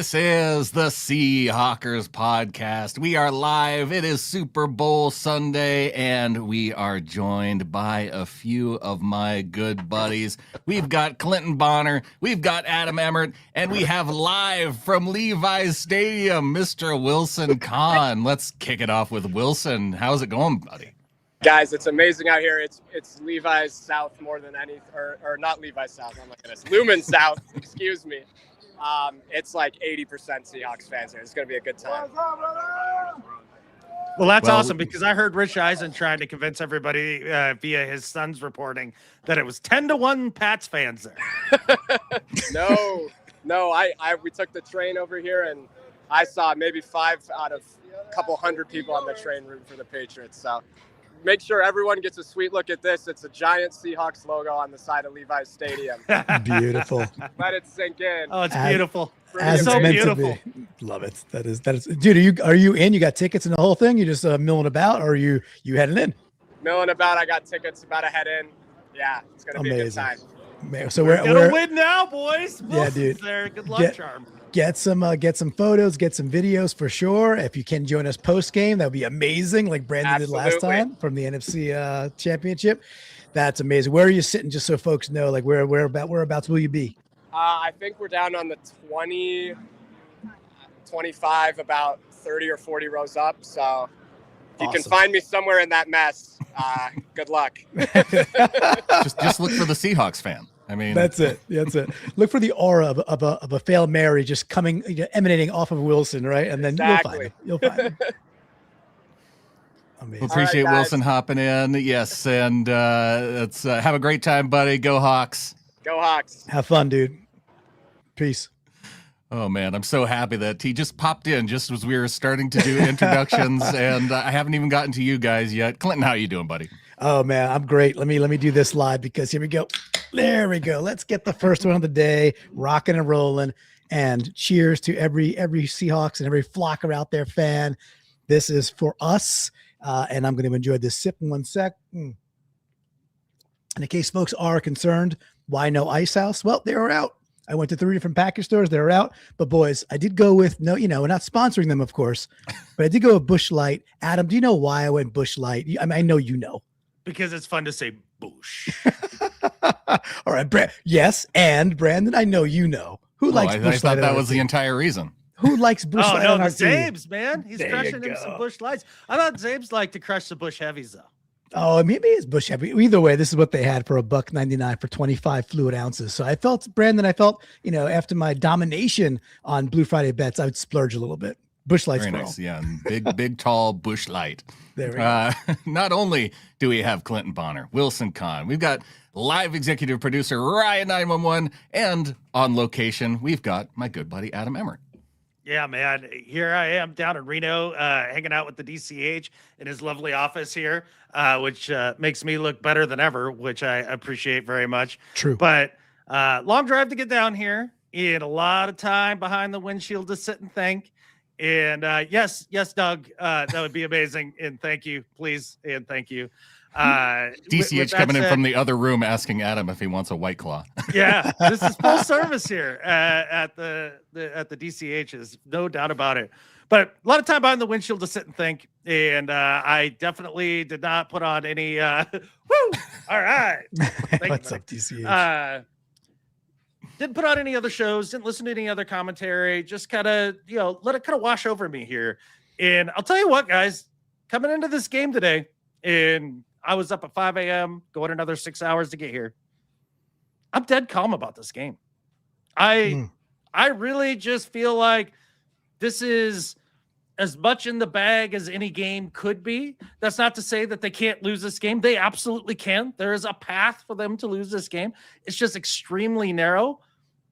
This is the Seahawkers podcast. We are live. It is Super Bowl Sunday, and we are joined by a few of my good buddies. We've got Clinton Bonner, we've got Adam Emmert, and we have live from Levi's Stadium, Mr. Wilson Kahn. Let's kick it off with Wilson. How's it going, buddy? Guys, it's amazing out here. It's Levi's South more than any, or not Levi's South. Oh my goodness, Lumen South. Excuse me. It's like 80% Seahawks fans here. It's going to be a good time. Well, that's awesome because I heard Rich Eisen trying to convince everybody via his son's reporting that it was 10-1 Pats fans there. No, we took the train over here and I saw maybe 5 out of a couple hundred people on the train rooting for the Patriots. So make sure everyone gets a sweet look at this. It's a giant Seahawks logo on the side of Levi's Stadium. Beautiful. Let it sink in. Oh, it's beautiful. As so it's meant beautiful. to be. Love it. That is. Dude, are you in? You got tickets and the whole thing? You just milling about, or are you heading in? Milling about. I got tickets. About to head in. Yeah, it's gonna be a good time. So we're gonna win now, boys. Yeah, dude. There. Good luck, charm. Get some photos, get some videos for sure. If you can join us post game, that would be amazing. Like Brandon did last time from the NFC Championship. That's amazing. Where are you sitting? Just so folks know, like whereabouts will you be? I think we're down on the 20, 25, about 30 or 40 rows up. So if you can find me somewhere in that mess, good luck. just look for the Seahawks fan. I mean, that's it. Look for the aura of a failed Mary just coming, emanating off of Wilson, right? And then you'll find him. Amazing. Appreciate Wilson hopping in. Yes, and let's have a great time, buddy. Go Hawks. Go Hawks. Have fun, dude. Peace. Oh, man, I'm so happy that he just popped in just as we were starting to do introductions, and I haven't even gotten to you guys yet. Clinton, how you doing, buddy? Oh, man, I'm great. Let me do this live because here we go. There we go. Let's get the first one of the day, rocking and rolling. And cheers to every Seahawks and every Flocker out there fan. This is for us, and I'm going to enjoy this sip in 1 sec. And in case folks are concerned, why no Ice House? Well, they were out. I went to 3 different package stores. They were out. But boys, I did go with we're not sponsoring them, of course, but I did go with Busch Light. Adam, do you know why I went Busch Light? I mean, I know you know. Because it's fun to say Busch. All right, yes, and Brandon, I know you know. Who likes Busch Light? I thought that was the entire reason. Who likes Busch Light? Oh, no, Zabes, man. He's crushing him some Busch Lights. I thought Zabes liked to crush the Busch Heavies, though. Oh, maybe it's Busch Heavy. Either way, this is what they had for $1.99 for 25 fluid ounces. So I felt, Brandon, after my domination on Blue Friday bets, I would splurge a little bit. Busch Light's very nice. Yeah, big, tall Busch Light. There we go. Not only do we have Clinton Bonner, Wilson Kahn, we've got live executive producer Ryan 911, and on location, we've got my good buddy Adam Emmert. Yeah, man. Here I am down in Reno, hanging out with the DCH in his lovely office here, which makes me look better than ever, which I appreciate very much. True. But long drive to get down here, and a lot of time behind the windshield to sit and think. And yes, Doug, that would be amazing. And thank you, please, and thank you. DCH coming in from the other room asking Adam if he wants a White Claw. Yeah, this is full service here at the DCH's, no doubt about it. But a lot of time behind the windshield to sit and think, and I definitely did not put on any. Woo! All right, what's up, DCH? Didn't put on any other shows. Didn't listen to any other commentary. Just kind of let it kind of wash over me here. And I'll tell you what, guys, coming into this game today, and I was up at 5 a.m., going another 6 hours to get here. I'm dead calm about this game. I really just feel like this is as much in the bag as any game could be. That's not to say that they can't lose this game. They absolutely can. There is a path for them to lose this game. It's just extremely narrow.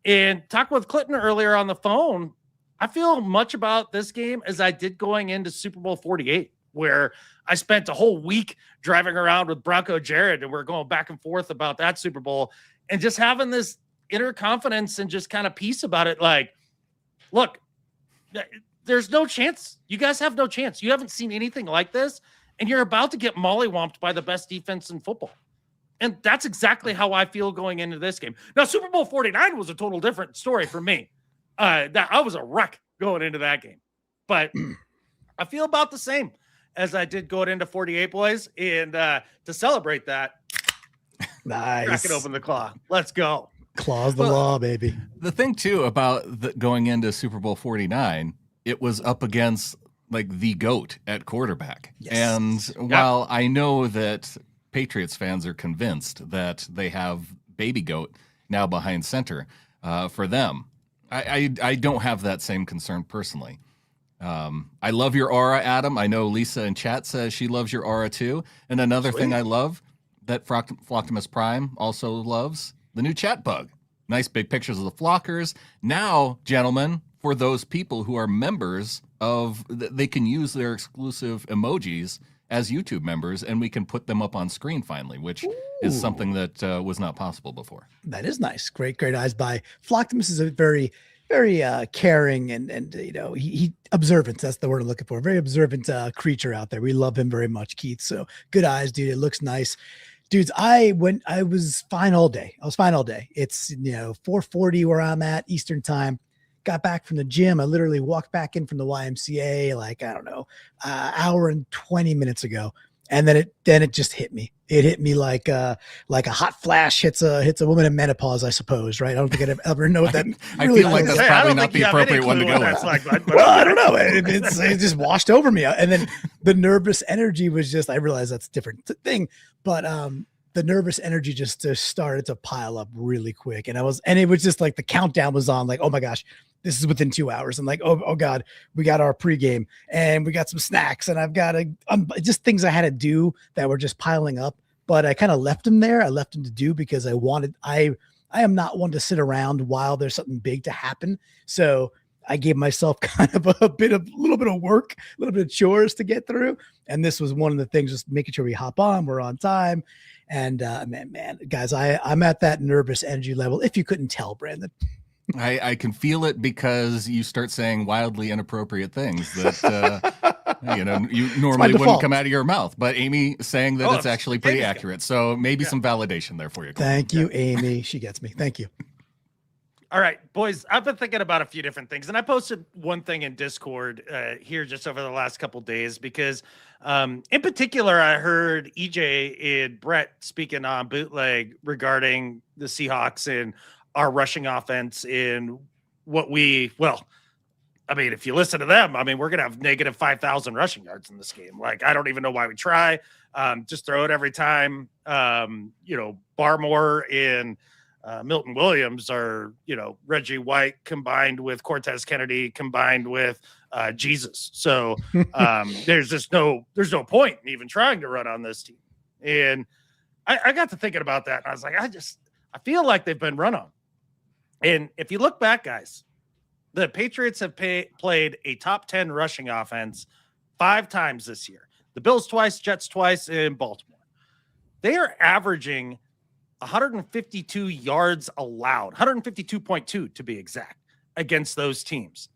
And talking with Clinton earlier on the phone, I feel much about this game as I did going into Super Bowl 48. Where I spent a whole week driving around with Bronco Jared, and we're going back and forth about that Super Bowl, and just having this inner confidence and just kind of peace about it. Like, look, there's no chance. You guys have no chance. You haven't seen anything like this, and you're about to get mollywomped by the best defense in football. And that's exactly how I feel going into this game. Now, Super Bowl 49 was a total different story for me. I was a wreck going into that game, but I feel about the same as I did going into 48 boys. And to celebrate that, cracking open the claw. Let's go. Claws the law, baby. The thing too about going into Super Bowl 49, it was up against like the GOAT at quarterback. Yes. And while I know that Patriots fans are convinced that they have baby GOAT now behind center for them, I don't have that same concern personally. I love your aura, Adam. I know Lisa in chat says she loves your aura too. And another thing I love that Flocktimus Prime also loves, the new chat bug. Nice big pictures of the flockers. Now, gentlemen, for those people who are members of, they can use their exclusive emojis as YouTube members, and we can put them up on screen finally, which is something that was not possible before. That is nice. Great eyes by Flocktimus is a very caring and you know, he observant. That's the word I'm looking for. Very observant creature out there. We love him very much, Keith. So good eyes, dude. It looks nice. Dudes, I was fine all day. I was fine all day. It's, you know, 4:40 where I'm at Eastern time. Got back from the gym. I literally walked back in from the YMCA like, I don't know, hour and 20 minutes ago. And then it just hit me. It hit me like a hot flash hits a woman in menopause, I suppose, right? I don't think I'd ever know what that. I feel like that's probably not the appropriate one to go with. Well, I don't know. It just washed over me, and then the nervous energy was just. I realized that's a different thing, but the nervous energy just started to pile up really quick, and it was just like the countdown was on. Like, oh my gosh, this is within 2 hours. And like, oh God, we got our pregame and we got some snacks and I've got just things I had to do that were just piling up, but I kind of left them there. I left them to do because I am not one to sit around while there's something big to happen. So I gave myself kind of a little bit of work, a little bit of chores to get through. And this was one of the things, just making sure we hop on, we're on time. And man, guys, I'm at that nervous energy level. If you couldn't tell, Brandon. I can feel it because you start saying wildly inappropriate things that you normally wouldn't come out of your mouth. But Amy saying that it's actually pretty accurate. So maybe some validation there for you. Thank you, Amy. She gets me. Thank you. All right, boys, I've been thinking about a few different things, and I posted one thing in Discord here just over the last couple of days because in particular, I heard EJ and Brett speaking on Bootleg regarding the Seahawks and our rushing offense in if you listen to them, we're going to have negative 5,000 rushing yards in this game. Like, I don't even know why we try. Just throw it every time. Barmore and Milton Williams are, Reggie White combined with Cortez Kennedy combined with Jesus. So there's no point in even trying to run on this team. And I got to thinking about that. And I was like, I feel like they've been run on. And if you look back, guys, the Patriots have played a top 10 rushing offense 5 times this year. The Bills twice, Jets twice, in Baltimore. They are averaging 152 yards allowed, 152.2 to be exact, against those teams.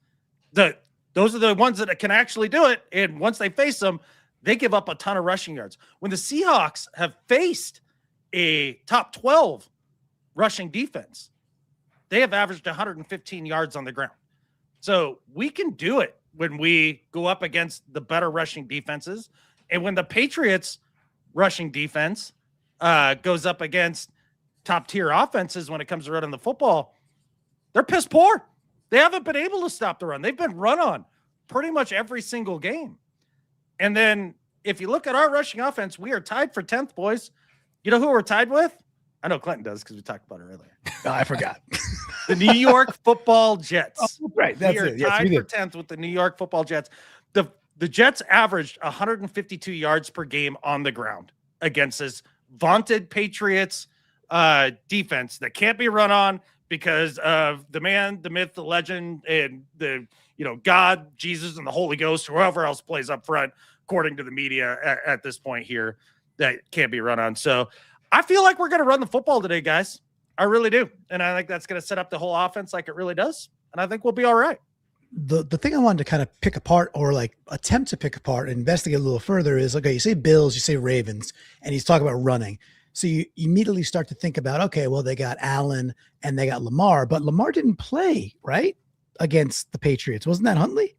Those are the ones that can actually do it. And once they face them, they give up a ton of rushing yards. When the Seahawks have faced a top 12 rushing defense, they have averaged 115 yards on the ground. So we can do it when we go up against the better rushing defenses. And when the Patriots rushing defense goes up against top tier offenses when it comes to running the football, they're piss poor. They haven't been able to stop the run. They've been run on pretty much every single game. And then if you look at our rushing offense, we are tied for 10th, boys. You know who we're tied with? I know Clinton does because we talked about it earlier. Oh, I forgot. The New York Football Jets. Oh, right. That's we are tied for 10th with the New York Football Jets. The Jets averaged 152 yards per game on the ground against this vaunted Patriots defense that can't be run on because of the man, the myth, the legend, and the God, Jesus, and the Holy Ghost, whoever else plays up front, according to the media at this point here, that can't be run on. So I feel like we're going to run the football today, guys. I really do. And I think that's going to set up the whole offense like it really does. And I think we'll be all right. The thing I wanted to kind of pick apart or like attempt to pick apart and investigate a little further is, okay, you say Bills, you say Ravens, and he's talking about running. So you immediately start to think about, okay, well, they got Allen and they got Lamar, but Lamar didn't play, right? against the Patriots. Wasn't that Huntley?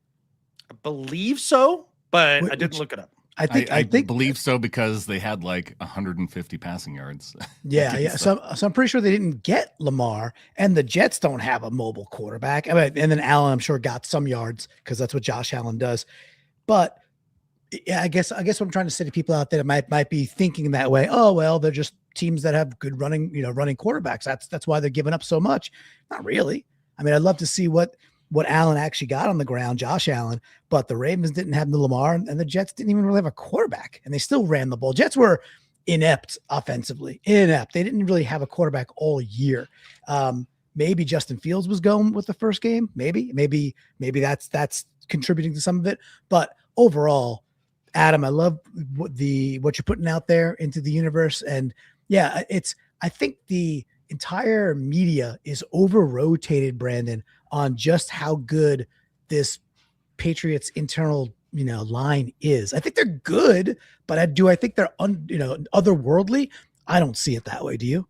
I believe so, but Which- I didn't look it up. I think believe so because they had like 150 passing yards. Yeah. against So I'm pretty sure they didn't get Lamar, and the Jets don't have a mobile quarterback. I mean, and then Allen, I'm sure, got some yards because that's what Josh Allen does. But yeah, I guess what I'm trying to say to people out there that might be thinking that way. Oh, well, they're just teams that have good running quarterbacks. That's why they're giving up so much. Not really. I mean, I'd love to see what Allen actually got on the ground, Josh Allen, but the Ravens didn't have the Lamar, and the Jets didn't even really have a quarterback, and they still ran the ball. Jets were inept offensively, inept. They didn't really have a quarterback all year. Maybe Justin Fields was going with the first game. Maybe that's contributing to some of it. But overall, Adam, I love what you're putting out there into the universe. And yeah, I think the entire media is over-rotated, Brandon, on just how good this Patriots internal, line is. I think they're good, but I think they're otherworldly. I don't see it that way. Do you?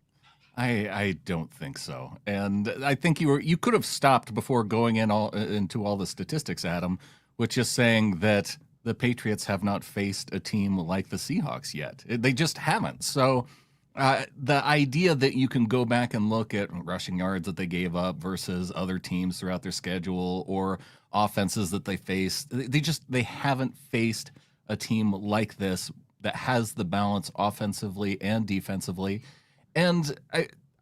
I don't think so. And I think you could have stopped before going into all the statistics, Adam, with just saying that the Patriots have not faced a team like the Seahawks yet. They just haven't. So the idea that you can go back and look at rushing yards that they gave up versus other teams throughout their schedule or offenses that they faced, they haven't faced a team like this that has the balance offensively and defensively. And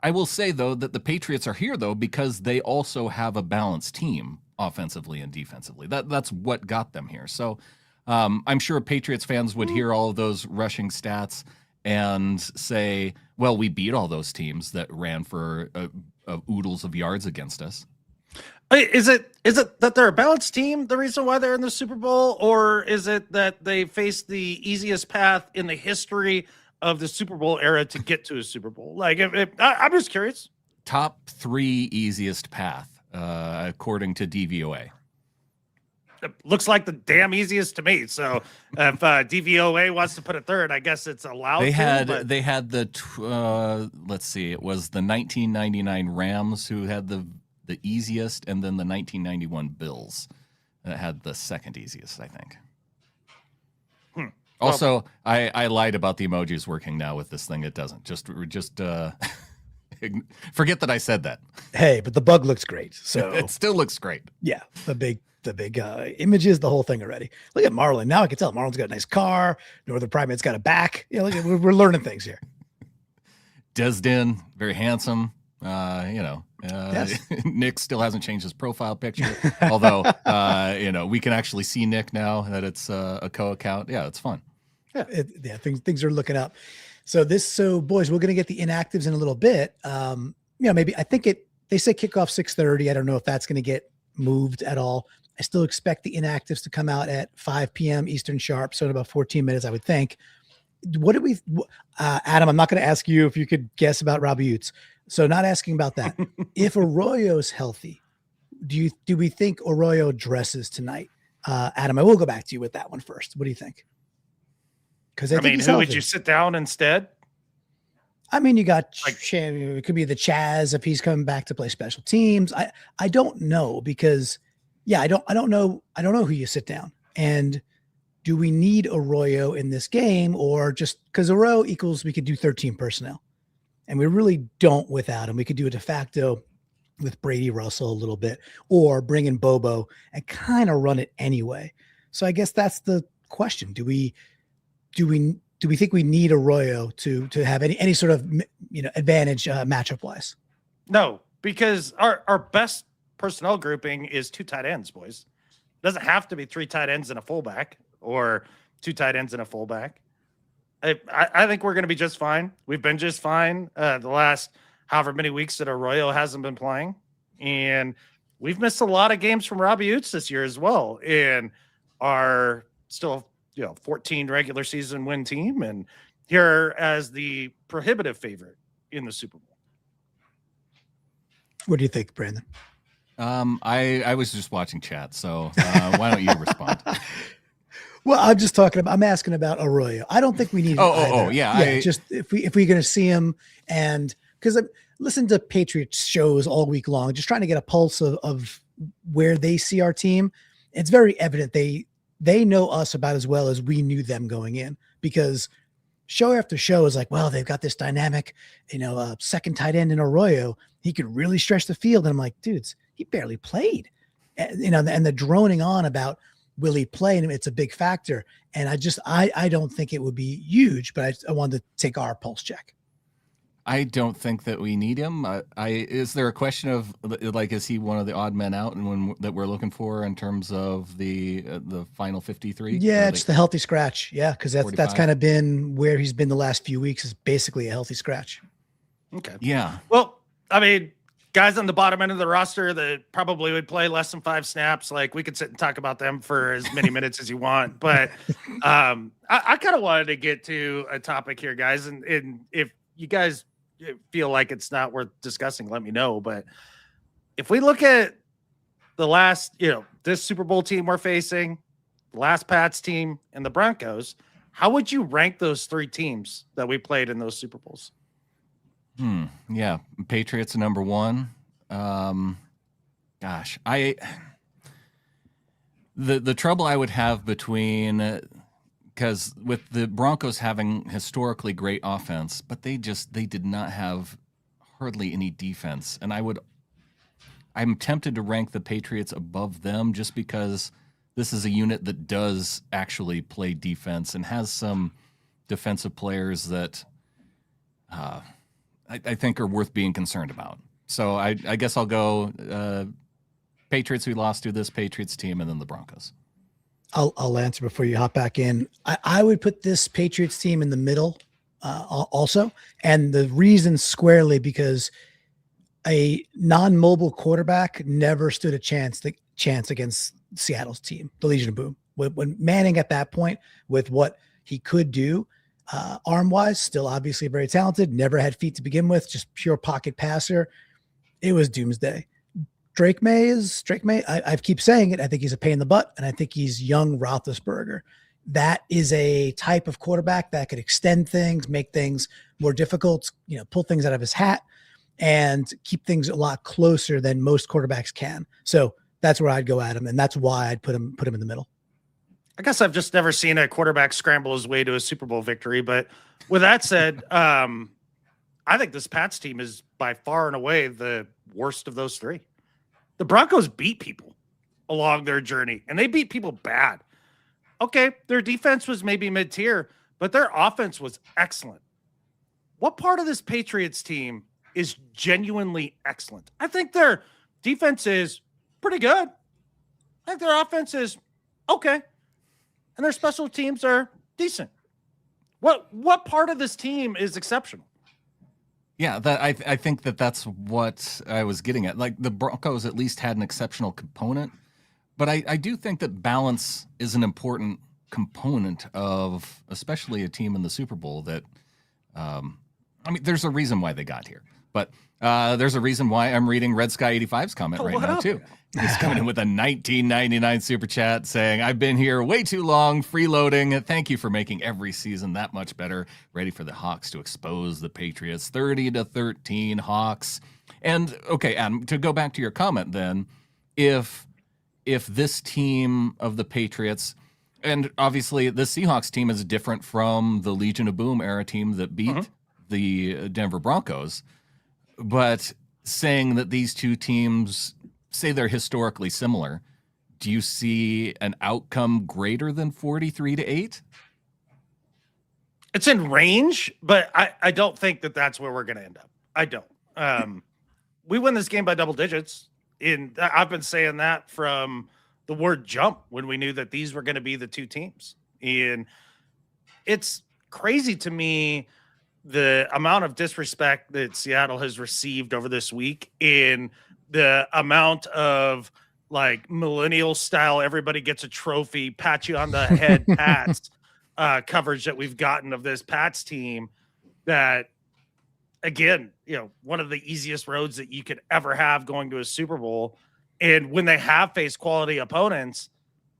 I will say, though, that the Patriots are here, though, because they also have a balanced team offensively and defensively. That's what got them here. So I'm sure Patriots fans would hear all of those rushing stats and say, well, we beat all those teams that ran for oodles of yards against us. Is it that they're a balanced team, the reason why they're in the Super Bowl, or is it that they faced the easiest path in the history of the Super Bowl era to get to a Super Bowl? Like, I'm just curious. Top 3 easiest path, according to DVOA. It looks like the damn easiest to me. So if DVOA wants to put a third, I guess it's allowed. They had the let's see, it was the 1999 Rams who had the easiest, and then the 1991 Bills that had the second easiest, I think. Also, I lied about the emojis working now with this thing. It doesn't. Just forget that I said that. Hey, but the bug looks great. So it still looks great. Yeah, the big images, the whole thing already. Look at Marlon. Now I can tell Marlon's got a nice car. Northern Primate's got a back. Look at, we're learning things here. Desden, very handsome. Yes. Nick still hasn't changed his profile picture, although we can actually see Nick now that it's a co-account. Yeah, it's fun. Yeah, things are looking up. So boys, we're gonna get the inactives in a little bit. Maybe I think they say kickoff 6:30. I don't know if that's gonna get moved at all. I still expect the inactives to come out at 5 p.m. Eastern sharp, so in about 14 minutes, I would think. What did we, Adam? I'm not going to ask you if you could guess about Robbie Utes. So not asking about that. If Arroyo's healthy, do we think Arroyo dresses tonight? Adam, I will go back to you with that one first. What do you think? Because who would you sit down instead? I mean, you got it could be the Chaz if he's coming back to play special teams. I don't know because I don't know who you sit down. And do we need Arroyo in this game, or just because Arroyo equals we could do 13 personnel, and we really don't without him. We could do a de facto with Brady Russell a little bit, or bring in Bobo and kind of run it anyway. So I guess that's the question. Do we think we need Arroyo to have any sort of advantage matchup wise? No, because our best personnel grouping is 2 tight ends, boys. It doesn't have to be 3 tight ends and a fullback, or 2 tight ends and a fullback. I think we're going to be just fine. We've been just fine the last however many weeks that Arroyo hasn't been playing, and we've missed a lot of games from Robbie Utes this year as well, and are still 14 regular season win team, and here as the prohibitive favorite in the Super Bowl. What do you think, Brandon? I was just watching chat, so why don't you respond? Well, I'm asking about Arroyo. I don't think we need. Just if we're going to see him, and because I listen to Patriots shows all week long, just trying to get a pulse of where they see our team, it's very evident they know us about as well as we knew them going in, because show after show is like, well, they've got this dynamic, second tight end in Arroyo. He could really stretch the field. And I'm like, dudes, he barely played. And the droning on about will he play, and it's a big factor. And I don't think it would be huge, but I wanted to take our pulse check. I don't think that we need him. Is there a question of like, is he one of the odd men out and that we're looking for in terms of the final 53? Yeah, it's the healthy scratch. Yeah, because that's 45? kind of been where he's been the last few weeks, is basically a healthy scratch. Okay. Yeah. Well, I mean, guys on the bottom end of the roster that probably would play less than 5 snaps, like we could sit and talk about them for as many minutes as you want. But I kind of wanted to get to a topic here, guys. And if you guys feel like it's not worth discussing, let me know. But if we look at the last, this Super Bowl team we're facing, the last Pats team, and the Broncos, how would you rank those 3 teams that we played in those Super Bowls? Yeah. Patriots number 1. Gosh, the trouble I would have because with the Broncos having historically great offense, but they did not have hardly any defense. And I'm tempted to rank the Patriots above them just because this is a unit that does actually play defense and has some defensive players that I think are worth being concerned about. So I guess I'll go Patriots we lost to, this Patriots team, and then the Broncos. I'll answer before you hop back in. I would put this Patriots team in the middle also. And the reason squarely because a non-mobile quarterback never stood a chance against Seattle's team, the Legion of Boom. When Manning at that point, with what he could do, arm-wise, still obviously very talented, never had feet to begin with, just pure pocket passer. It was doomsday. Drake May, I keep saying it, I think he's a pain in the butt, and I think he's young Roethlisberger. That is a type of quarterback that could extend things, make things more difficult, pull things out of his hat, and keep things a lot closer than most quarterbacks can. So that's where I'd go at him, and that's why I'd put him in the middle. I guess I've just never seen a quarterback scramble his way to a Super Bowl victory. But with that said, I think this Pats team is by far and away the worst of those 3. The Broncos beat people along their journey, and they beat people bad. Okay, their defense was maybe mid-tier, but their offense was excellent. What part of this Patriots team is genuinely excellent? I think their defense is pretty good. I think their offense is okay. And their special teams are decent. What part of this team is exceptional? Yeah, I think that's what I was getting at. Like, the Broncos at least had an exceptional component, but I do think that balance is an important component of especially a team in the Super Bowl that, there's a reason why they got here, but there's a reason why I'm reading Red Sky 85's comment right now too. He's coming in with a 1999 super chat saying, I've been here way too long, freeloading. Thank you for making every season that much better. Ready for the Hawks to expose the Patriots. 30-13 Hawks. And okay, Adam, to go back to your comment then, if this team of the Patriots, and obviously the Seahawks team is different from the Legion of Boom era team that beat the Denver Broncos, but saying that these two teams say they're historically similar, do you see an outcome greater than 43-8? It's in range, but I don't think that that's where we're going to end up. I don't. We win this game by double digits. I've been saying that from the word jump when we knew that these were going to be the 2 teams. And it's crazy to me the amount of disrespect that Seattle has received over this week, in the amount of like millennial style, everybody gets a trophy, pat you on the head, Pats coverage that we've gotten of this Pats team. That, again, one of the easiest roads that you could ever have going to a Super Bowl. And when they have faced quality opponents,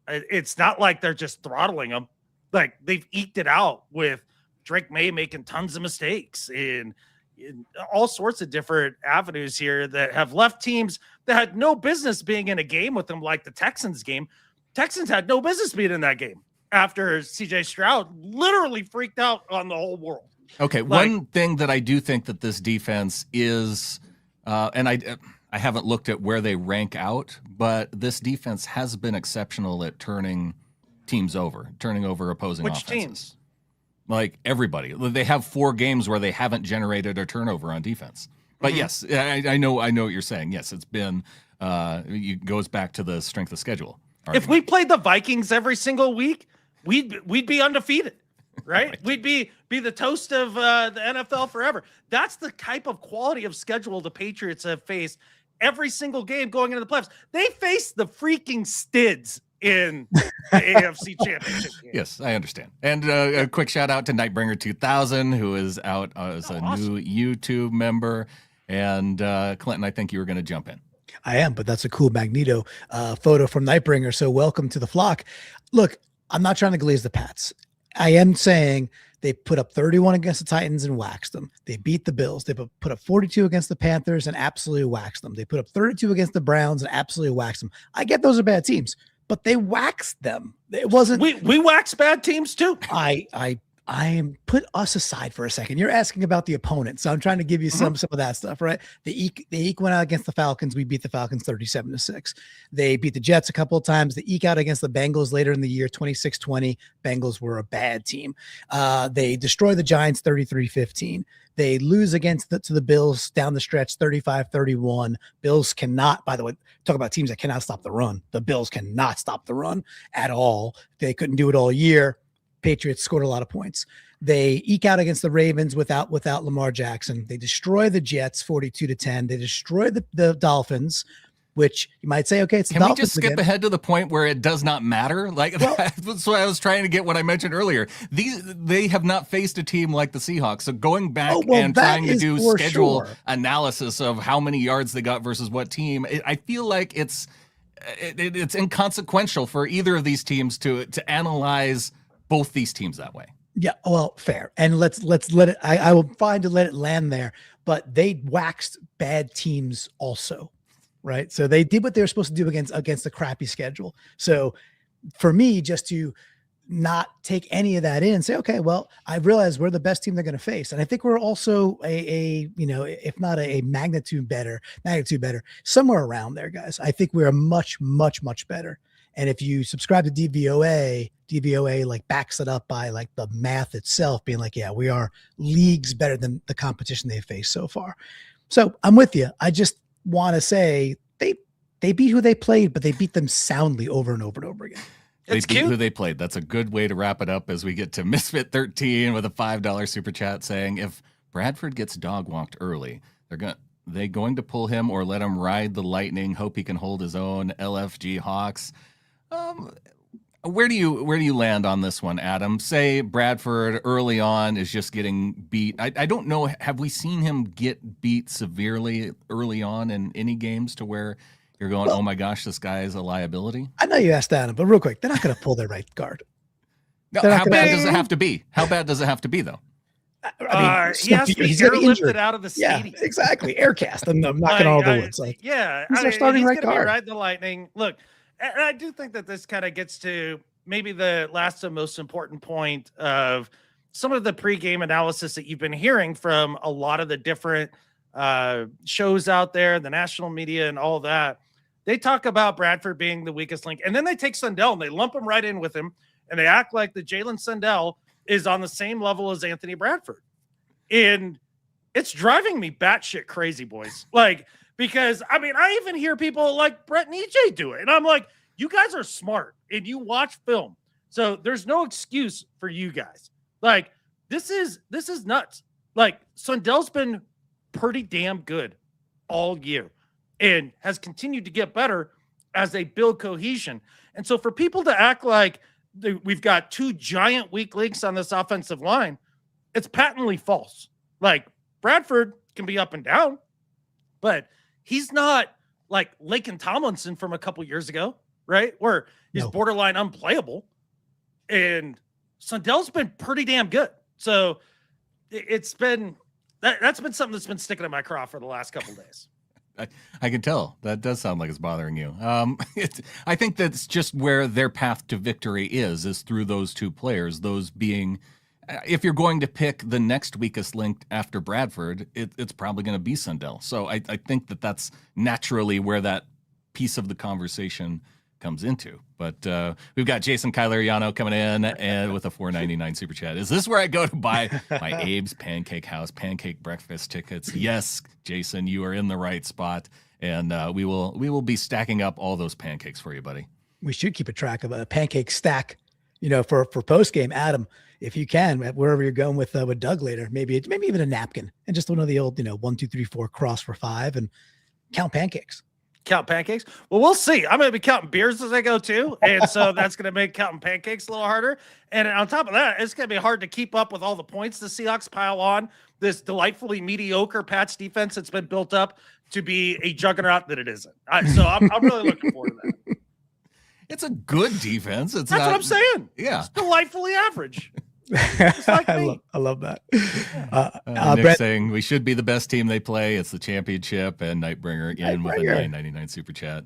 it's not like they're just throttling them. Like, they've eked it out with Drake May making tons of mistakes, and in all sorts of different avenues here that have left teams that had no business being in a game with them, like the Texans game. Texans had no business being in that game after CJ Stroud literally freaked out on the whole world. Okay, one thing that I do think that this defense is, and I haven't looked at where they rank out, but this defense has been exceptional at turning over opposing Which offenses. teams? Like everybody. They have 4 games where they haven't generated a turnover on defense. But yes, I know what you're saying. Yes, it's been it goes back to the strength of schedule argument. If we played the Vikings every single week, we'd be undefeated. Right? Right. We'd be the toast of the NFL forever. That's the type of quality of schedule the Patriots have faced every single game going into the playoffs. They faced the freaking Stids in the AFC Championship game. Yes, I understand. And a quick shout out to Nightbringer 2000, who is out as a awesome. new YouTube member. And Clinton, I think you were going to jump in. I am, but that's a cool Magneto photo from Nightbringer. So welcome to the flock. Look, I'm not trying to glaze the Pats. I am saying they put up 31 against the Titans and waxed them. They beat the Bills. They put up 42 against the Panthers and absolutely waxed them. They put up 32 against the Browns and absolutely waxed them. I get those are bad teams, but they waxed them. It wasn't. We wax bad teams too. I am put us aside for a second. You're asking about the opponent, so I'm trying to give you some of that stuff, right? The Eke went out against the Falcons. We beat the Falcons 37-6. They beat the Jets a couple of times. The Eke out against the Bengals later in the year, 26-20. Bengals were a bad team. They destroy the Giants 33-15. They lose to the Bills down the stretch 35-31. Bills cannot, by the way, talk about teams that cannot stop the run. The Bills cannot stop the run at all. They couldn't do it all year. Patriots scored a lot of points. They eke out against the Ravens without Lamar Jackson. They destroy the Jets 42-10. They destroy the Dolphins, which you might say, okay, it's the Dolphins. Can we just skip ahead to the point where it does not matter? Like that's why I was trying to get what I mentioned earlier. They have not faced a team like the Seahawks. So going back and trying to do schedule analysis of how many yards they got versus what team, I feel like it's inconsequential for either of these teams to analyze both these teams that way. Yeah, well, fair. And let's let it. I will find to let it land there. But they waxed bad teams also, right? So they did what they were supposed to do against the crappy schedule. So for me, just to not take any of that in, say, okay, well, I realize we're the best team they're going to face, and I think we're also a if not a magnitude better, somewhere around there, guys. I think we're much better. And if you subscribe to DVOA like backs it up by like the math itself being like, yeah, we are leagues better than the competition they've faced so far. So I'm with you. I just want to say they beat who they played, but they beat them soundly over and over and over again. They beat who they played. That's a good way to wrap it up as we get to Misfit 13 with a $5 super chat saying, if Bradford gets dog walked early, they going to pull him or let him ride the lightning, hope he can hold his own. LFG Hawks. Where do you land on this one, Adam? Say Bradford early on is just getting beat. I don't know. Have we seen him get beat severely early on in any games to where you're going, oh my gosh, this guy is a liability? I know you asked Adam, but real quick, they're not going to pull their right guard. No, how bad does it have to be? How bad does it have to be, though? I mean, he has to be airlifted out of the stadium. Yeah, exactly. Aircast. I'm knocking all the woods. Like, yeah, he's our starting right guard. Ride the lightning. Look, and I do think that this kind of gets to maybe the last and most important point of some of the pregame analysis that you've been hearing from a lot of the different shows out there, the national media and all that. They talk about Bradford being the weakest link, and then they take Sundell and they lump him right in with him, and they act like the Jalen Sundell is on the same level as Anthony Bradford. And it's driving me batshit crazy, boys. Like, because, I mean, I even hear people like Brett and EJ do it. And I'm like, you guys are smart and you watch film. So there's no excuse for you guys. Like, this is nuts. Like, Sundell's been pretty damn good all year and has continued to get better as they build cohesion. And so for people to act like we've got two giant weak links on this offensive line, it's patently false. Like, Bradford can be up and down, but he's not like Laken Tomlinson from a couple years ago, right? Where he's borderline unplayable. And Sundell's been pretty damn good. So it's been That's been something that's been sticking in my craw for the last couple days. I can tell that does sound like it's bothering you. I think that's just where their path to victory is through those two players. Those being, if you're going to pick the next weakest link after Bradford, it's probably going to be Sundell. So I think that's naturally where that piece of the conversation comes into. But we've got Jason Caileriano coming in and with a $4.99 super chat. Is this where I go to buy my Abe's Pancake House pancake breakfast tickets? Yes, Jason, you are in the right spot, and we will be stacking up all those pancakes for you, buddy. We should keep a track of a pancake stack, for post game. Adam, if you can, wherever you're going with Doug later, maybe even a napkin and just one of the old 1, 2, 3, 4 cross for 5 and count pancakes. Count pancakes. Well, we'll see. I'm going to be counting beers as I go too. And so that's going to make counting pancakes a little harder. And on top of that, it's going to be hard to keep up with all the points the Seahawks pile on this delightfully mediocre Pats defense that's been built up to be a juggernaut that it isn't. So I'm really looking forward to that. It's a good defense. That's what I'm saying. Yeah. It's delightfully average. Just like me. I love that. Nick's Brett, saying we should be the best team they play. It's the championship, and Nightbringer again with a $9.99 super chat.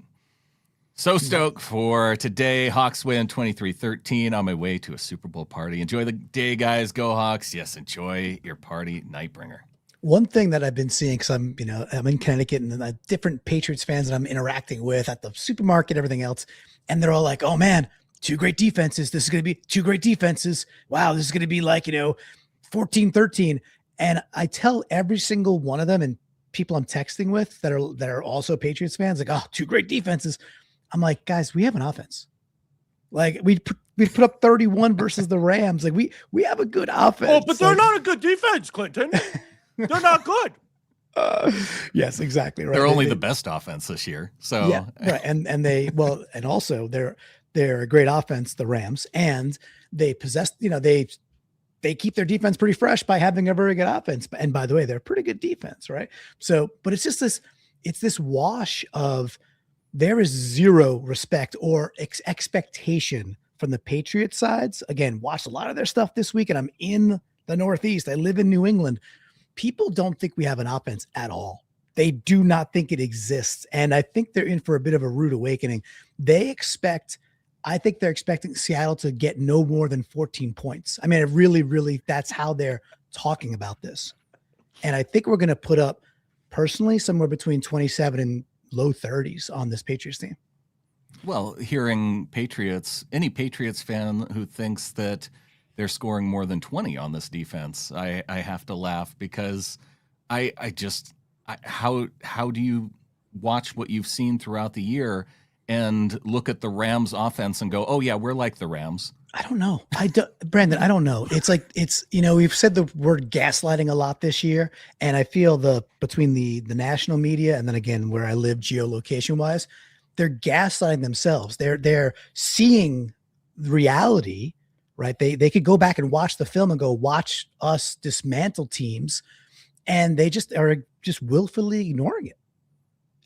So stoked for today. Hawks win 23-13 on my way to a Super Bowl party. Enjoy the day, guys. Go Hawks. Yes, enjoy your party, Nightbringer. One thing that I've been seeing, because I'm in Connecticut and different Patriots fans that I'm interacting with at the supermarket, everything else, and they're all like, "Oh man, 2 great defenses. This is going to be 2 great defenses. Wow, this is going to be like 14-13." And I tell every single one of them and people I'm texting with that are also Patriots fans, like, "Oh, 2 great defenses." I'm like, guys, we have an offense. Like we put up 31 versus the Rams. Like we have a good offense. Oh, but they're not a good defense, Clinton. They're not good. Yes, exactly right. They're only the best offense this year. So yeah, right. And also they're a great offense, the Rams, and they possess. They keep their defense pretty fresh by having a very good offense. And by the way, they're a pretty good defense, right? So, but it's just this wash of there is zero respect or expectation from the Patriots sides. Again, watched a lot of their stuff this week, and I'm in the Northeast. I live in New England. People don't think we have an offense at all. They do not think it exists. And I think they're in for a bit of a rude awakening. I think they're expecting Seattle to get no more than 14 points. I mean, it really, that's how they're talking about this. And I think we're going to put up, personally, somewhere between 27 and low 30s on this Patriots team. Well, hearing any Patriots fan who thinks that they're scoring more than 20 on this defense, I have to laugh, because how do you watch what you've seen throughout the year and look at the Rams offense and go, "Oh yeah, we're like the Rams"? I don't know. Brandon, I don't know. It's like, we've said the word gaslighting a lot this year. And I feel between the national media and then again, where I live geolocation wise, they're gaslighting themselves. They're seeing reality, right? They could go back and watch the film and go watch us dismantle teams. And they just are willfully ignoring it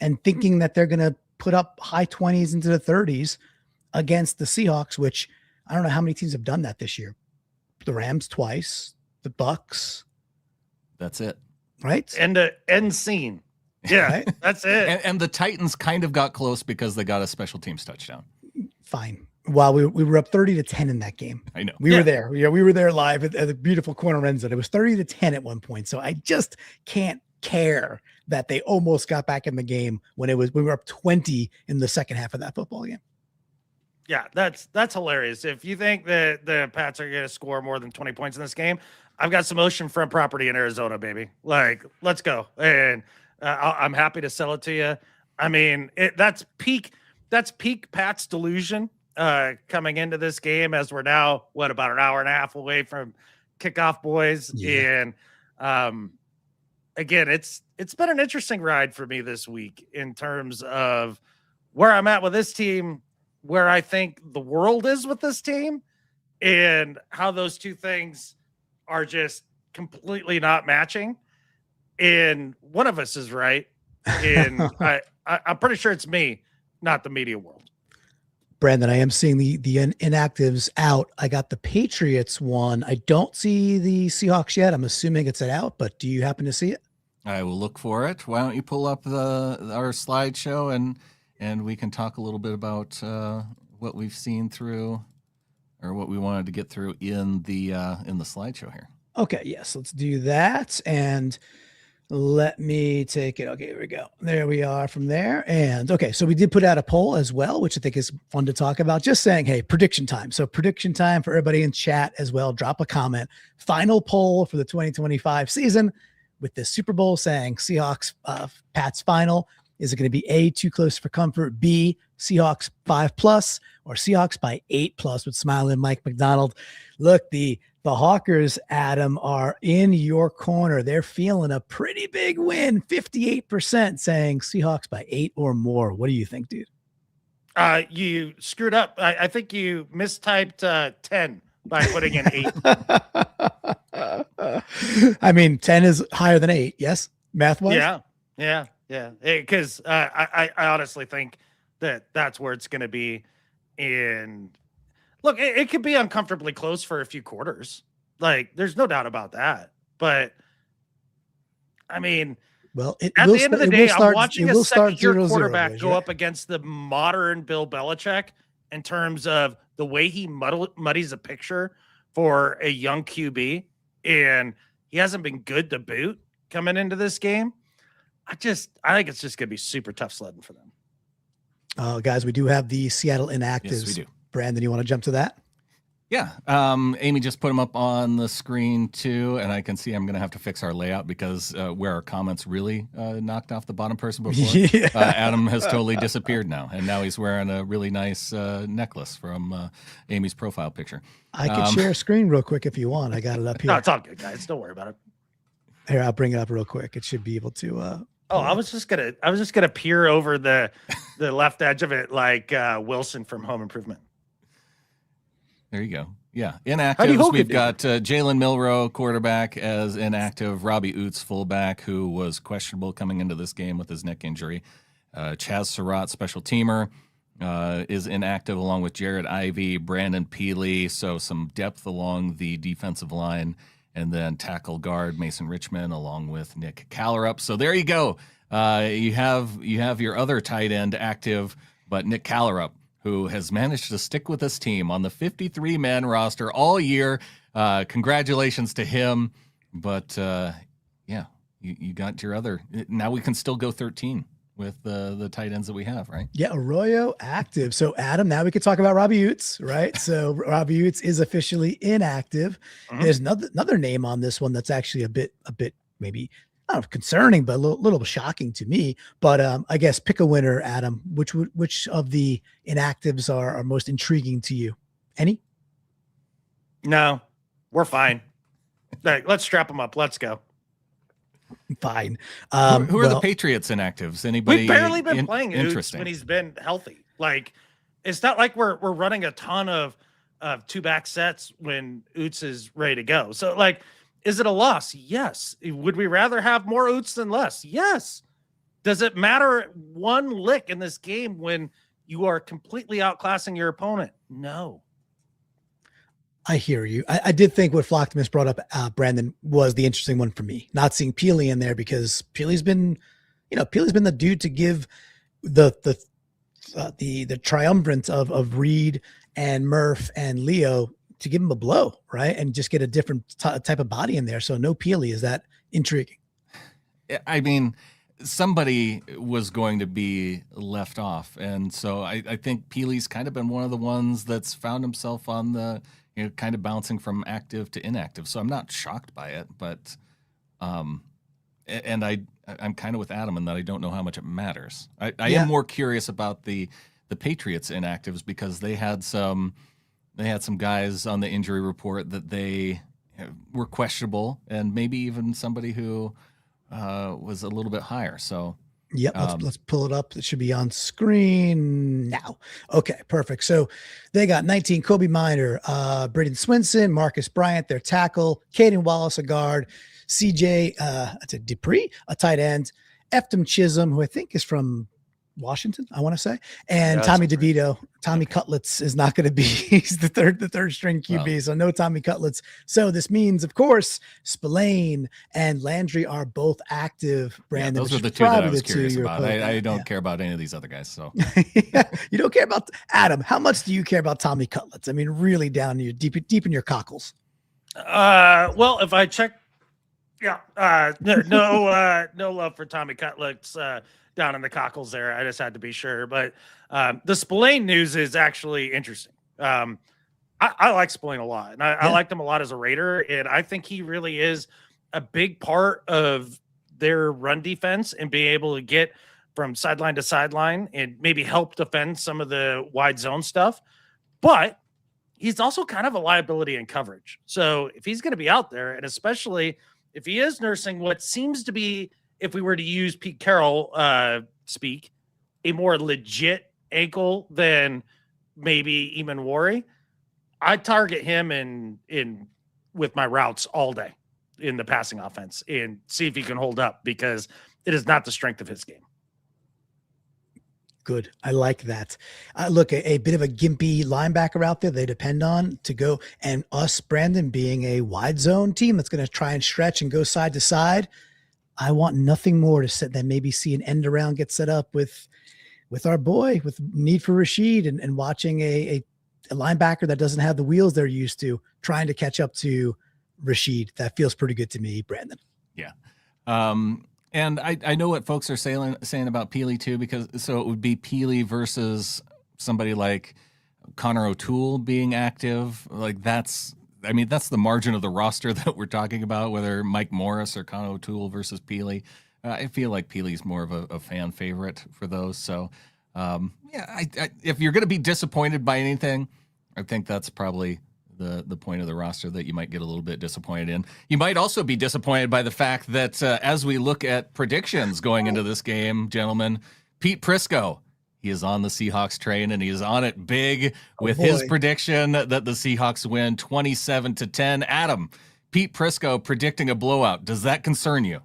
and thinking that they're going to put up high 20s into the 30s against the Seahawks, which I don't know how many teams have done that this year. The Rams twice, the Bucks. That's it. Right? And the end scene. Yeah, right? That's it. And the Titans kind of got close because they got a special teams touchdown. Fine. While we were up 30-10 in that game. I know. We were there. Yeah, we were there live at the beautiful corner end zone. It was 30-10 at one point. So I just can't care that they almost got back in the game when we were up 20 in the second half of that football game. Yeah, that's hilarious. If you think that the Pats are going to score more than 20 points in this game, I've got some oceanfront property in Arizona, baby. Like, let's go. And I'm happy to sell it to you. I mean, that's peak Pats delusion coming into this game, as we're now, about an hour and a half away from kickoff, boys. Yeah. And again, it's been an interesting ride for me this week in terms of where I'm at with this team, where I think the world is with this team, and how those two things are just completely not matching. And one of us is right. And I'm pretty sure it's me, not the media world. Brandon, I am seeing the inactives out. I got the Patriots one. I don't see the Seahawks yet. I'm assuming it's out, but do you happen to see it? I will look for it. Why don't you pull up our slideshow and we can talk a little bit about what we've seen through, or what we wanted to get through in the slideshow here. Okay, yes, let's do that. And let me take it. Okay, here we go. There we are from there. And okay, so we did put out a poll as well, which I think is fun to talk about. Just saying, hey, prediction time. So prediction time for everybody in chat as well. Drop a comment. Final poll for the 2025 season with the Super Bowl saying Seahawks Pats final. Is it going to be A, too close for comfort, B, Seahawks 5+, or Seahawks by 8+ with Smiley and Mike McDonald? Look, the Hawkers, Adam, are in your corner. They're feeling a pretty big win, 58% saying Seahawks by 8 or more. What do you think, dude? You screwed up. I think you mistyped 10 by putting in 8. I mean, 10 is higher than 8, yes? Math-wise? Yeah. Because I honestly think that's where it's going to be. And look, it could be uncomfortably close for a few quarters. Like, there's no doubt about that. But I mean, well, at the end of the day, I'm watching a second-year quarterback go up against the modern Bill Belichick in terms of the way he muddies a picture for a young QB, and he hasn't been good to boot coming into this game. I think it's just going to be super tough sledding for them. Guys, we do have the Seattle inactives. Yes, we do. Brandon, you want to jump to that? Yeah. Amy just put them up on the screen too, and I can see I'm going to have to fix our layout because where our comments really knocked off the bottom person before, Yeah. Adam has totally disappeared now, and now he's wearing a really nice necklace from Amy's profile picture. I can share a screen real quick if you want. I got it up here. No, it's all good, guys. Don't worry about it. Here, I'll bring it up real quick. It should be able to. I was just gonna peer over the left edge of it like Wilson from Home Improvement. There you go. Yeah. Inactives. We've got Jalen Milroe, quarterback, as inactive. Robbie Oots, fullback, who was questionable coming into this game with his neck injury. Chaz Surratt, special teamer, is inactive, along with Jared Ivey, Brandon Peely. So some depth along the defensive line. And then tackle guard Mason Richmond, along with Nick Callerup. So there you go. You have your other tight end active, but Nick Callerup, who has managed to stick with this team on the 53-man roster all year. Congratulations to him. But, you got your other. Now we can still go 13 with the tight ends that we have, right? Yeah, Arroyo active. So, Adam, now we could talk about Robbie Oots, right? So, Robbie Oots is officially inactive. Mm-hmm. There's another name on this one that's actually a bit maybe not concerning, but a little shocking to me. But I guess pick a winner, Adam. Which of the inactives are most intriguing to you? Any? No, we're fine. Right, let's strap them up. Let's go. Fine. Who are the Patriots inactives? Anybody? We've barely been playing Oots interesting when he's been healthy. Like, it's not like we're running a ton of 2-back sets when Oots is ready to go. So, like, is it a loss? Yes. Would we rather have more Oots than less? Yes. Does it matter one lick in this game when you are completely outclassing your opponent? No. I hear you. I did think what Flocktimus brought up, Brandon, was the interesting one for me. Not seeing Peely in there because Peely's been the dude to give the triumvirate of Reed and Murph and Leo to give him a blow, right, and just get a different type of body in there. So no Peely. Is that intriguing? I mean, somebody was going to be left off, and so I think Peely's kind of been one of the ones that's found himself on the. Kind of bouncing from active to inactive. So I'm not shocked by it, but I'm kind of with Adam in that I don't know how much it matters. I am more curious about the Patriots inactives because they had some guys on the injury report that they were questionable, and maybe even somebody who was a little bit higher. So yep, let's pull it up. It should be on screen now. Okay, perfect. So they got 19 Kobe Minor, Braden Swinson, Marcus Bryant, their tackle, Caden Wallace, a guard, CJ Dupree, a tight end, Efton Chisholm, who I think is from Washington, I want to say. And Yeah, Tommy that's right. DeVito, Tommy Cutlets is not going to be, he's the third string QB. So no Tommy Cutlets. So this means, of course, Spillane and Landry are both active. Brandon, those which are the is two that I probably was the two curious you're about. opposed I on. don't care about any of these other guys. So You don't care about Adam. How much do you care about Tommy Cutlets? I mean, really down to your deep in your cockles. Well, if I check, no love for Tommy Cutlets down in the cockles there. I just had to be sure. But the Spillane news is actually interesting. I like Spillane a lot, and I liked him a lot as a Raider, and I think he really is a big part of their run defense and being able to get from sideline to sideline and maybe help defend some of the wide zone stuff. But he's also kind of a liability in coverage. So if he's going to be out there, and especially if he is nursing what seems to be, if we were to use Pete Carroll speak, a more legit ankle than maybe Eamon Worry, I target him in with my routes all day in the passing offense and see if he can hold up, because it is not the strength of his game. Good. I like that. Look, a bit of a gimpy linebacker out there they depend on to go, and us, Brandon, being a wide zone team that's going to try and stretch and go side to side. I want nothing more to set than maybe see an end around get set up with our boy, with need for Rashid, and watching a linebacker that doesn't have the wheels they're used to trying to catch up to Rashid. That feels pretty good to me, Brandon. Yeah. And I know what folks are saying about Peely too, because so it would be Peely versus somebody like Connor O'Toole being active. Like that's the margin of the roster that we're talking about, whether Mike Morris or Connor O'Toole versus Peely. I feel like Peely's more of a fan favorite for those. So if you're going to be disappointed by anything, I think that's probably the point of the roster that you might get a little bit disappointed in. You might also be disappointed by the fact that as we look at predictions going into this game, gentlemen, Pete Prisco, he is on the Seahawks train, and he is on it big with his prediction that the Seahawks win 27-10. Adam, Pete Prisco predicting a blowout. Does that concern you?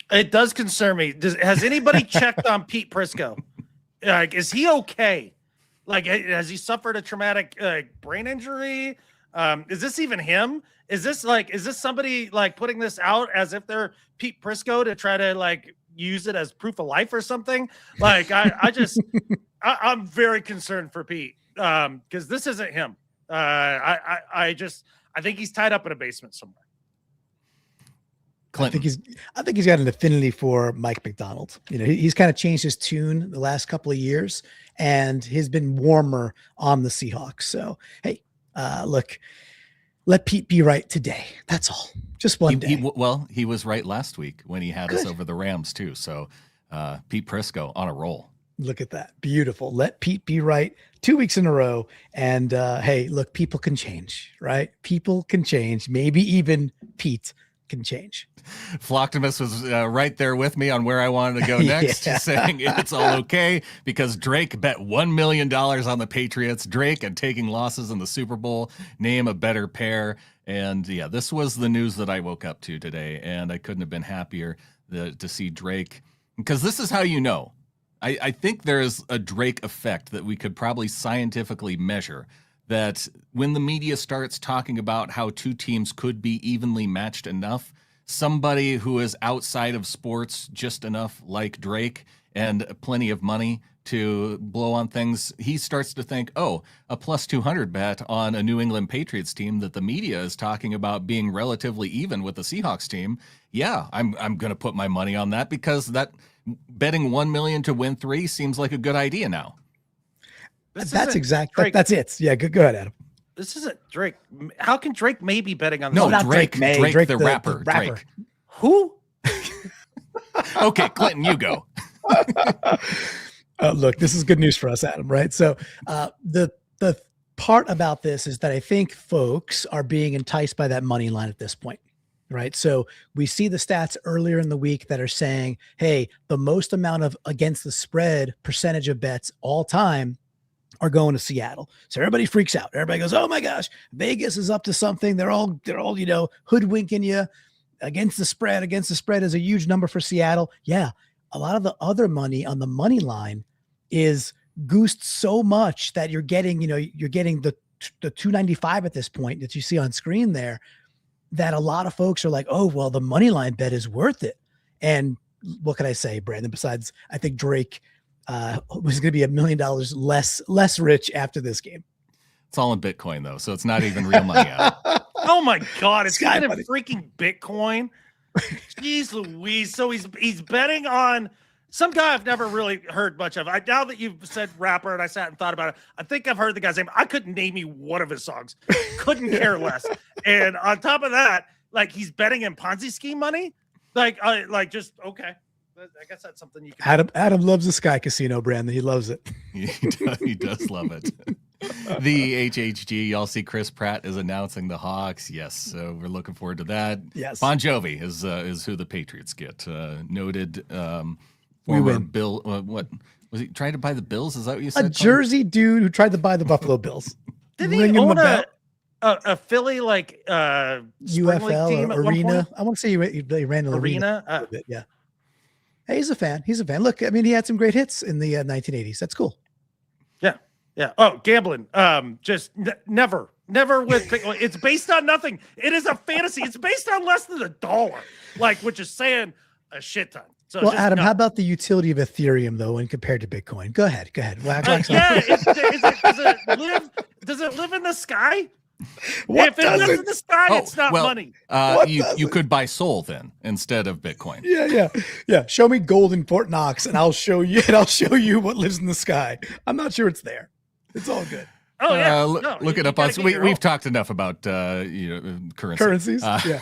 It does concern me. Has anybody checked on Pete Prisco? Like, is he okay? Like, has he suffered a traumatic brain injury? Is this even him? Is this somebody like putting this out as if they're Pete Prisco to try to like use it as proof of life or something? Like, I'm very concerned for Pete because this isn't him. I think he's tied up in a basement somewhere. Clinton. I think he's got an affinity for Mike McDonald. You know, he's kind of changed his tune the last couple of years, and he's been warmer on the Seahawks. So, hey, look, let Pete be right today. That's all. Just one day. He was right last week when he had us over the Rams too. So, Pete Prisco on a roll. Look at that. Beautiful. Let Pete be right 2 weeks in a row. And hey, look, people can change, right? People can change. Maybe even Pete can change. Flocktimus was right there with me on where I wanted to go next, saying it's all okay because Drake bet $1 million on the Patriots. Drake and taking losses in the Super Bowl. Name a better pair. And yeah, this was the news that I woke up to today, and I couldn't have been happier to see Drake, because this is how you know. I think there's a Drake effect that we could probably scientifically measure, that when the media starts talking about how two teams could be evenly matched enough, somebody who is outside of sports just enough like Drake and plenty of money to blow on things, he starts to think, oh, a plus 200 bet on a New England Patriots team that the media is talking about being relatively even with the Seahawks team. Yeah, I'm going to put my money on that, because that betting 1 million to win 3 seems like a good idea now. That's exactly. That's it. Yeah, go ahead, Adam. This isn't Drake. How can Drake May be betting on this? No, not Drake the rapper. Drake. Who? Okay, Clinton, you go. Look, this is good news for us, Adam, right? So the part about this is that I think folks are being enticed by that money line at this point, right? So we see the stats earlier in the week that are saying, hey, the most amount of against the spread percentage of bets all time are going to Seattle. So everybody freaks out. Everybody goes, oh my gosh, Vegas is up to something. They're all, hoodwinking you. Against the spread is a huge number for Seattle. Yeah. A lot of the other money on the money line is goosed so much that you're getting the 295 at this point that you see on screen there, that a lot of folks are like, oh, well, the money line bet is worth it. And what can I say, Brandon, besides I think Drake was going to be $1 million less rich after this game. It's all in Bitcoin though, so it's not even real money out. Oh my God, it's Sky kind of money. freaking Bitcoin. Jeez Louise. So he's betting on some guy I've never really heard much of. Now that you've said rapper and I sat and thought about it, I think I've heard the guy's name. I couldn't name you one of his songs. Couldn't care less. And on top of that, like he's betting in Ponzi scheme money. Just okay. I guess that's something you can. Adam loves the Sky Casino, Brandon. He loves it. He does love it. The HHG, y'all see Chris Pratt is announcing the Hawks. Yes, so we're looking forward to that. Yes. Bon Jovi is who the Patriots get. Noted We former win. Bill. What was he trying to buy the Bills? Is that what you said? A Jersey dude who tried to buy the Buffalo Bills. Did he Ringing own the bell. a Philly spring league team UFL at one Arena? point? I want to say he ran an arena. Arena? Yeah. Hey, he's a fan. Look, I mean, he had some great hits in the 1980s. That's cool. Yeah. Oh, gambling. Never with Bitcoin. It's based on nothing. It is a fantasy. It's based on less than $1, which is saying a shit ton. So Well, just Adam, no. how about the utility of Ethereum though, when compared to Bitcoin? Go ahead. Wax on. Does it live in the sky? What If it lives in the sky, Oh, it's not well, money. You could buy Sol then instead of Bitcoin. Yeah. Show me gold in Fort Knox, and I'll show you what lives in the sky. I'm not sure it's there. It's all good. Oh yeah. Look it you up gotta us. get your We've own. talked enough about currency. Currencies. Yeah.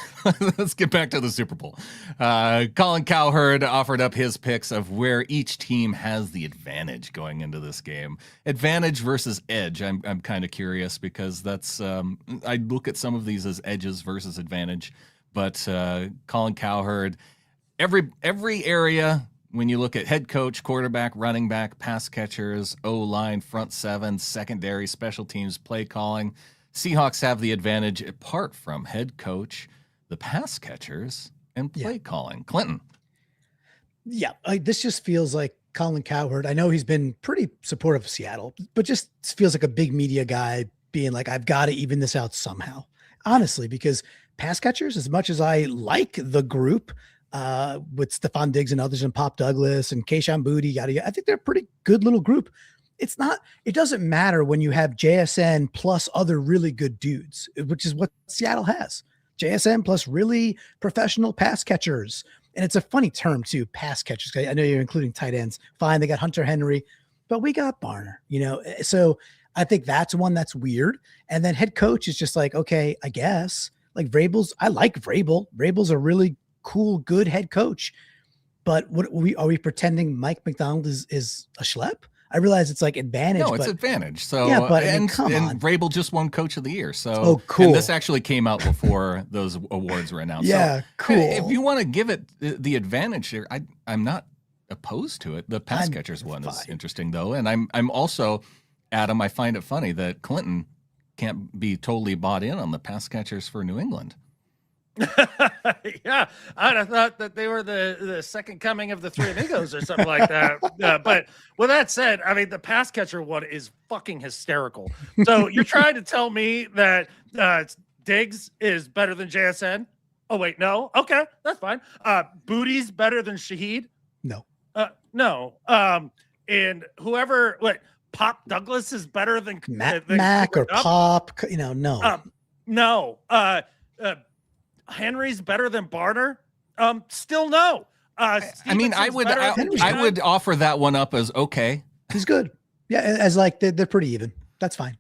Let's get back to the Super Bowl. Colin Cowherd offered up his picks of where each team has the advantage going into this game. Advantage versus edge. I'm kind of curious because that's I look at some of these as edges versus advantage, but Colin Cowherd, every area. When you look at head coach, quarterback, running back, pass catchers, O-line, front seven, secondary, special teams, play calling, Seahawks have the advantage apart from head coach, the pass catchers, and play calling. Clinton. Yeah. This just feels like Colin Cowherd. I know he's been pretty supportive of Seattle, but just feels like a big media guy being like, I've got to even this out somehow. Honestly, because pass catchers, as much as I like the group, with Stephon Diggs and others and Pop Douglas and Kayshon Boutte, I think they're a pretty good little group. It doesn't matter when you have JSN plus other really good dudes, which is what Seattle has. JSN plus really professional pass catchers. And it's a funny term too, pass catchers. I know you're including tight ends. Fine. They got Hunter Henry, but we got Barner, so I think that's one that's weird. And then head coach is just like, okay, I guess like I like Vrabel. Vrabel's a really cool, good head coach, but are we pretending Mike McDonald is a schlep? I realize it's like advantage. No, it's advantage. So yeah, but and come on. Vrabel just won Coach of the Year. So cool. And this actually came out before those awards were announced. Yeah, so, cool. If you want to give it the advantage here, I'm not opposed to it. The pass catchers one is interesting though, and I'm also, Adam, I find it funny that Clinton can't be totally bought in on the pass catchers for New England. Yeah, I'd have thought that they were the second coming of the Three Amigos or something like that. But with that said, I mean, the pass catcher one is fucking hysterical. So you're trying to tell me that Diggs is better than JSN? Oh, wait, no. Okay, that's fine. Boutte's better than Shaheed? No. No. And whoever, Pop Douglas is better than Mac or Pop, no. No. Henry's better than Barner? Still no. I mean, I would offer that one up as okay. He's good. Yeah, as like they're pretty even. That's fine.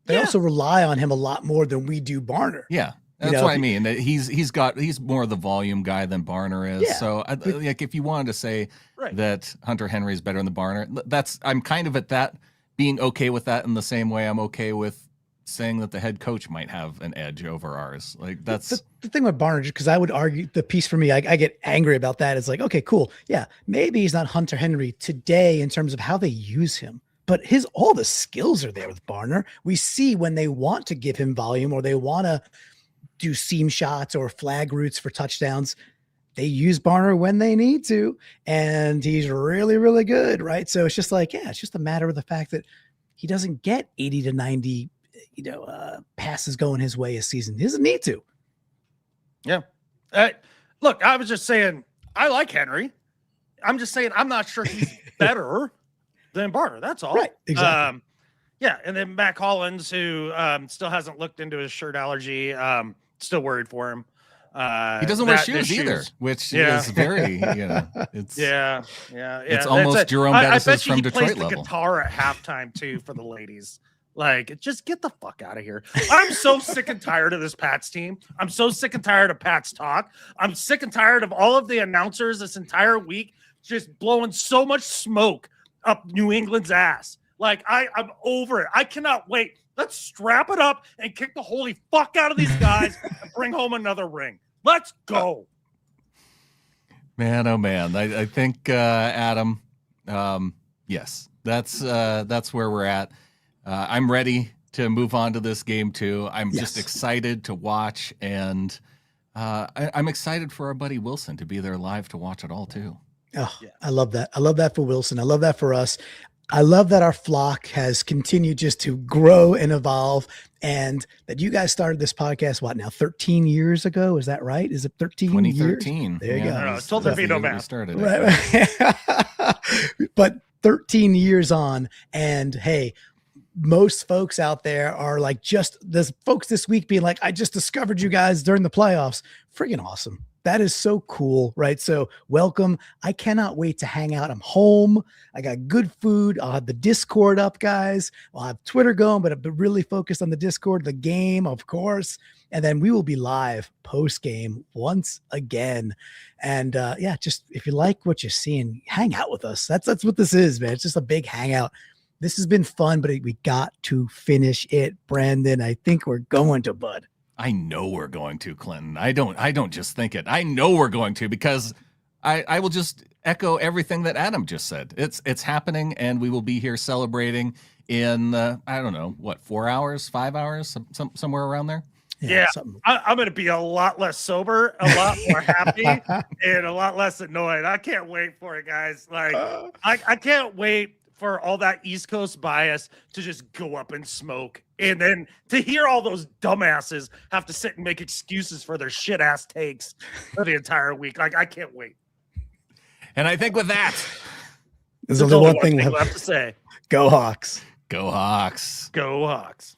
They also rely on him a lot more than we do Barner. Yeah. That's what I mean. He's more of the volume guy than Barner is. Yeah, so like if you wanted to say that Hunter Henry is better than Barner, I'm kind of at that being okay with that in the same way I'm okay with saying that the head coach might have an edge over ours. Like that's the thing with Barner, because I would argue the piece for me, I get angry about that. It's like, okay, cool. Yeah. Maybe he's not Hunter Henry today in terms of how they use him, but all the skills are there with Barner. We see when they want to give him volume or they want to do seam shots or flag routes for touchdowns. they use Barner when they need to, and he's really, really good, right? So it's just like, yeah, it's just a matter of the fact that he doesn't get 80 to 90, passes going his way a season. He doesn't need to. Yeah. Look, I was just saying, I like Henry. I'm just saying, I'm not sure he's better than Barner. That's all. Right. Exactly. Yeah. And then Mac Hollins, who still hasn't looked into his shirt allergy. Still worried for him. He doesn't wear shoes either, which is very, it's it's almost Jerome Bettis from Detroit plays level. The guitar at halftime too for the ladies. Like, just get the fuck out of here. I'm so sick and tired of this Pats team. I'm so sick and tired of Pats talk. I'm sick and tired of all of the announcers this entire week just blowing so much smoke up New England's ass. Like, I'm over it. I cannot wait. Let's strap it up and kick the holy fuck out of these guys and bring home another ring. Let's go. Man, oh man. I think Adam, yes, that's where we're at. I'm ready to move on to this game too. I'm just excited to watch, and I'm excited for our buddy Wilson to be there live to watch it all too. Oh, yeah. I love that. I love that for Wilson. I love that for us. I love that our flock has continued just to grow and evolve, and that you guys started this podcast, what now, 13 years ago? Is that right? Is it 13 2013. years? There you go. It's told there be no math. Started right. But 13 years on, and hey, most folks out there are like, just there's folks this week being like, I just discovered you guys during the playoffs. Friggin' awesome. That is so cool, right? So welcome. I cannot wait to hang out. I'm home. I got good food. I'll have the Discord up, guys. I'll have Twitter going, but I've been really focused on the Discord, the game, of course. And then we will be live post-game once again. And just if you like what you're seeing, hang out with us. That's what this is, man. It's just a big hangout. This has been fun, but we got to finish it, Brandon. I think we're going to, bud. I know we're going to, Clinton. I don't just think it. I know we're going to, because I will just echo everything that Adam just said. It's happening, and we will be here celebrating in I don't know, what, 4 hours, 5 hours, somewhere around there. Yeah, I'm going to be a lot less sober, a lot more happy, and a lot less annoyed. I can't wait for it, guys. Like, I can't wait for all that East Coast bias to just go up in smoke. And then to hear all those dumbasses have to sit and make excuses for their shit ass takes for the entire week. Like, I can't wait. And I think with that, there's only one thing left to say. Go Hawks. Go Hawks. Go Hawks.